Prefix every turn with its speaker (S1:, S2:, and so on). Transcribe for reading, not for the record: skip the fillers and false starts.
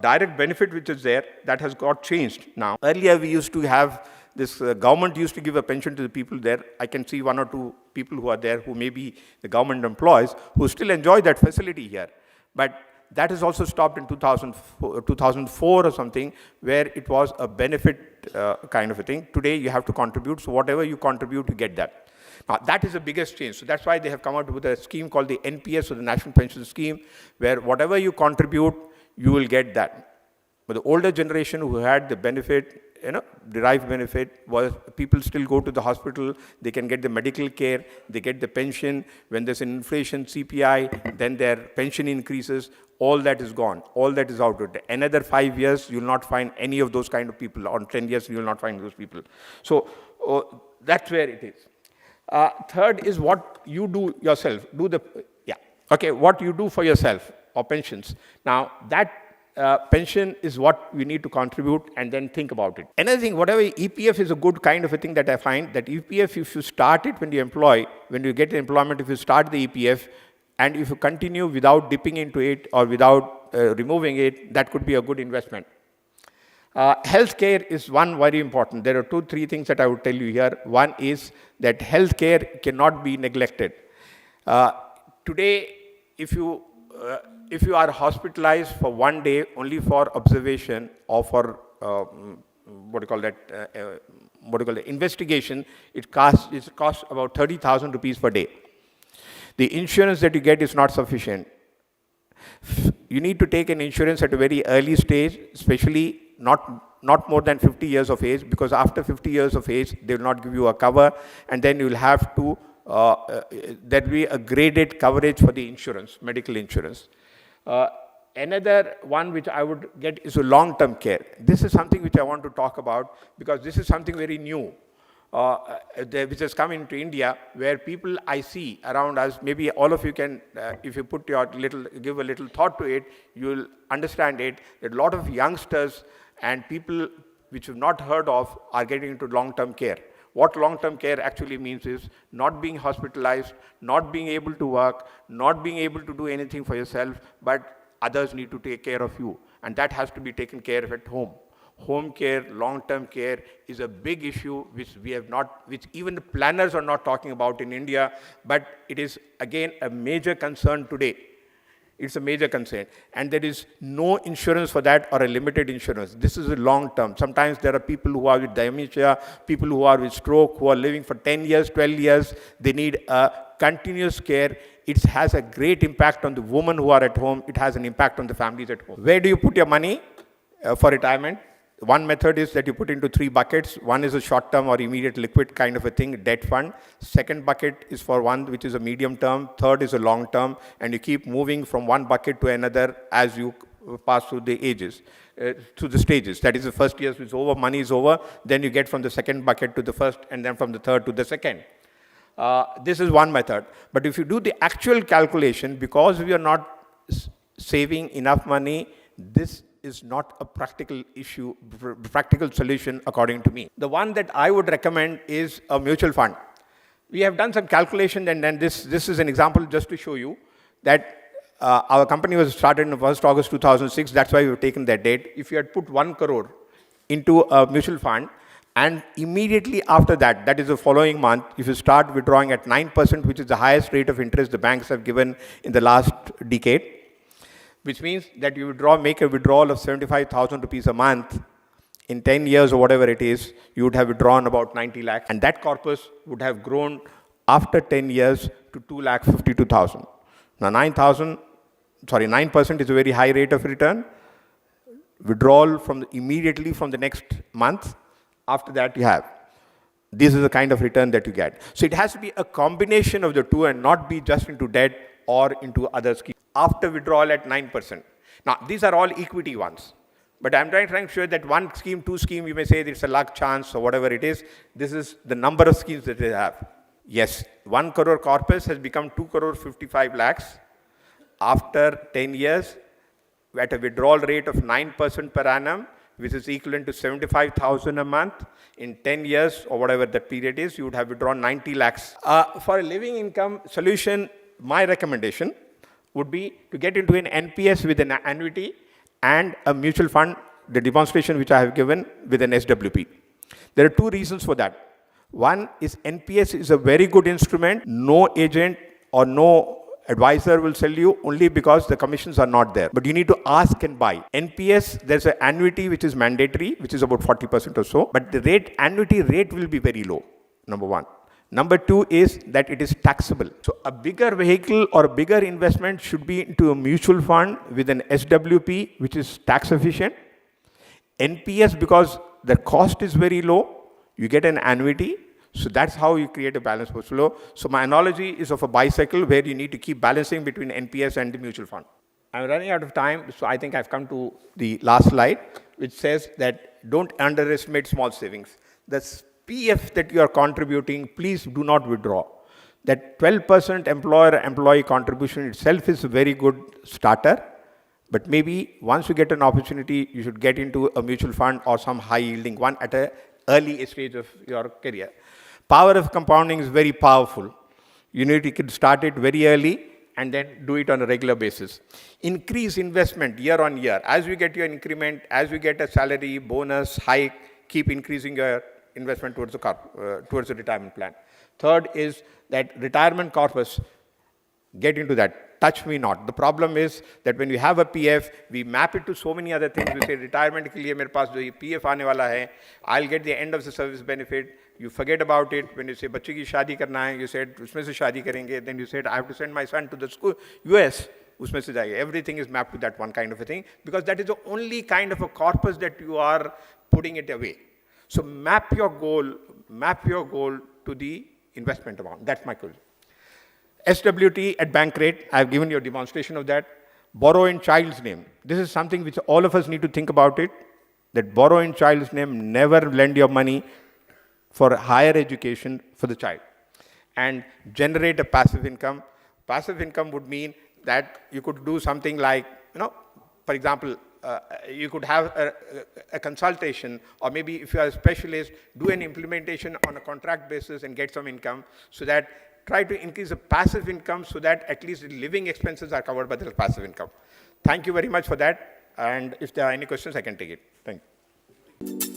S1: Direct benefit which is there, that has got changed now. Earlier we used to have this, government used to give a pension to the people there. I can see one or two people who are there who may be the government employees who still enjoy that facility here. But that has also stopped in 2004 or something, where it was a benefit kind of a thing. Today you have to contribute, so whatever you contribute, you get that. Now, that is the biggest change. So that's why they have come out with a scheme called the NPS, or the National Pension Scheme, where whatever you contribute, you will get that. But the older generation who had the benefit, derived benefit, was people still go to the hospital, they can get the medical care, they get the pension. When there's an inflation, CPI, then their pension increases. All that is gone. All that is out. Another 5 years, you will not find any of those kind of people. On 10 years, you will not find those people. So that's where it is. Third is what you do yourself. What you do for yourself, or pensions. Now, that pension is what we need to contribute, and then think about it. Another thing, whatever EPF is a good kind of a thing that I find, that EPF, if you start it when you get employment, if you start the EPF, and if you continue without dipping into it or without removing it, that could be a good investment. Healthcare is one very important. There are 2-3 things that I would tell you here. One is that healthcare cannot be neglected. Today, if you are hospitalized for one day only for observation or for investigation, it costs about 30,000 rupees per day. The insurance that you get is not sufficient. You need to take an insurance at a very early stage, especially not more than 50 years of age, because after 50 years of age, they will not give you a cover, and then you will have to, there will be a graded coverage for the insurance, medical insurance. Another one which I would get is a long-term care. This is something which I want to talk about, because this is something very new, which has come into India, where people I see around us, maybe all of you can, if you give a little thought to it, you will understand it, that a lot of youngsters and people which you've not heard of are getting into long-term care. What long-term care actually means is not being hospitalized, not being able to work, not being able to do anything for yourself, but others need to take care of you. And that has to be taken care of at home. Home care, long-term care is a big issue which even the planners are not talking about in India, but it is again a major concern today. It's a major concern. And there is no insurance for that, or a limited insurance. This is a long term. Sometimes there are people who are with dementia, people who are with stroke, who are living for 10 years, 12 years. They need a continuous care. It has a great impact on the women who are at home. It has an impact on the families at home. Where do you put your money for retirement? One method is that you put into 3 buckets. One is a short-term or immediate liquid kind of a thing, debt fund. Second bucket is for one which is a medium-term. Third is a long-term. And you keep moving from one bucket to another as you pass through the ages, through the stages. That is, the first year is over, money is over. Then you get from the second bucket to the first, and then from the third to the second. This is one method. But if you do the actual calculation, because we are not saving enough money, this is not a practical issue, practical solution according to me. The one that I would recommend is a mutual fund. We have done some calculation, and then this is an example just to show you that our company was started on 1st August 2006. That's why we've taken that date. If you had put 1 crore into a mutual fund, and immediately after that, that is the following month, if you start withdrawing at 9%, which is the highest rate of interest the banks have given in the last decade, which means that you make a withdrawal of 75,000 rupees a month in 10 years or whatever it is, you would have withdrawn about 90 lakhs. And that corpus would have grown after 10 years to 2,52,000. Now 9% is a very high rate of return. Withdrawal immediately from the next month, after that you have. This is the kind of return that you get. So it has to be a combination of the two and not be just into debt or into other schemes. After withdrawal at 9%. Now, these are all equity ones. But I'm trying to show that 1 scheme, 2 scheme, you may say it's a luck chance or whatever it is. This is the number of schemes that they have. Yes, 1 crore corpus has become 2 crore 55 lakhs. After 10 years, at a withdrawal rate of 9% per annum, which is equivalent to 75,000 a month. In 10 years or whatever that period is, you would have withdrawn 90 lakhs. For a living income solution, my recommendation would be to get into an NPS with an annuity and a mutual fund, the demonstration which I have given with an SWP. There are two reasons for that. One is NPS is a very good instrument. No agent or no advisor will sell you only because the commissions are not there. But you need to ask and buy. NPS, there's an annuity which is mandatory, which is about 40% or so. But the annuity rate will be very low, number one. Number two is that it is taxable. So a bigger vehicle or a bigger investment should be into a mutual fund with an SWP, which is tax efficient. NPS, because the cost is very low, you get an annuity. So that's how you create a balanced portfolio. So my analogy is of a bicycle where you need to keep balancing between NPS and the mutual fund. I'm running out of time, so I think I've come to the last slide, which says that don't underestimate small savings. The PF that you are contributing, please do not withdraw. That 12% employer-employee contribution itself is a very good starter. But maybe once you get an opportunity, you should get into a mutual fund or some high-yielding one at an early stage of your career. Power of compounding is very powerful. You can start it very early and then do it on a regular basis. Increase investment year on year. As you get your increment, as you get a salary, bonus, hike, keep increasing your investment towards the retirement plan. Third is that retirement corpus, get into that. Touch me not. The problem is that when you have a PF, we map it to so many other things. You say, retirement ke liye mere paas jo PF aane wala hai, I'll get the end of the service benefit. You forget about it. When you say, bachche ki shaadi karna hai, you said, usme se shaadi karenge. Then you said, I have to send my son to the school, US, usme se jayega. Everything is mapped to that one kind of a thing, because that is the only kind of a corpus that you are putting it away. So map your goal to the investment amount. That's my goal. SWT at bank rate, I've given you a demonstration of that. Borrow in child's name. This is something which all of us need to think about it, that borrow in child's name, never lend your money for higher education for the child. And generate a passive income. Passive income would mean that you could do something like, for example, you could have a consultation, or maybe if you are a specialist, do an implementation on a contract basis and get some income, so that try to increase the passive income so that at least the living expenses are covered by the passive income. Thank you very much for that. And if there are any questions, I can take it. Thank you.